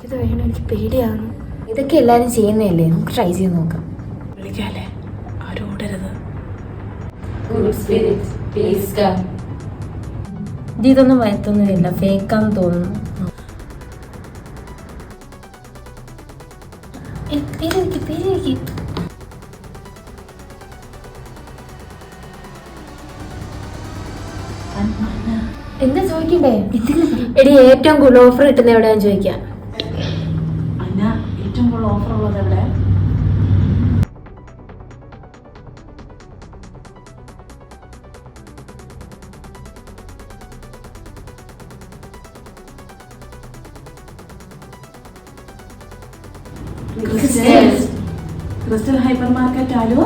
ഇത് വേണം, എനിക്ക് പേടിയാണ്. ഇതൊക്കെ എല്ലാവരും ചെയ്യുന്നതല്ലേ, നമുക്ക് ട്രൈ ചെയ്ത് നോക്കാം. വിളിക്കാല്ലേ, ആരും ഓടരുത്. ഇതൊന്നും വയത്തൊന്നുമില്ല, ഫേക്കാന്ന് തോന്നുന്നു. എന്താ ചോദിക്കണ്ടേ? എടി, ഏറ്റവും കൂടുതൽ ഓഫർ കിട്ടുന്ന എവിടെയാന്ന് ചോദിക്കാം. ഏറ്റവും കൂടുതൽ ഓഫർ ഉള്ളത് എവിടെ? ക്രിസ്റ്റൽ ഹൈപ്പർ മാർക്കറ്റ് ആലോ?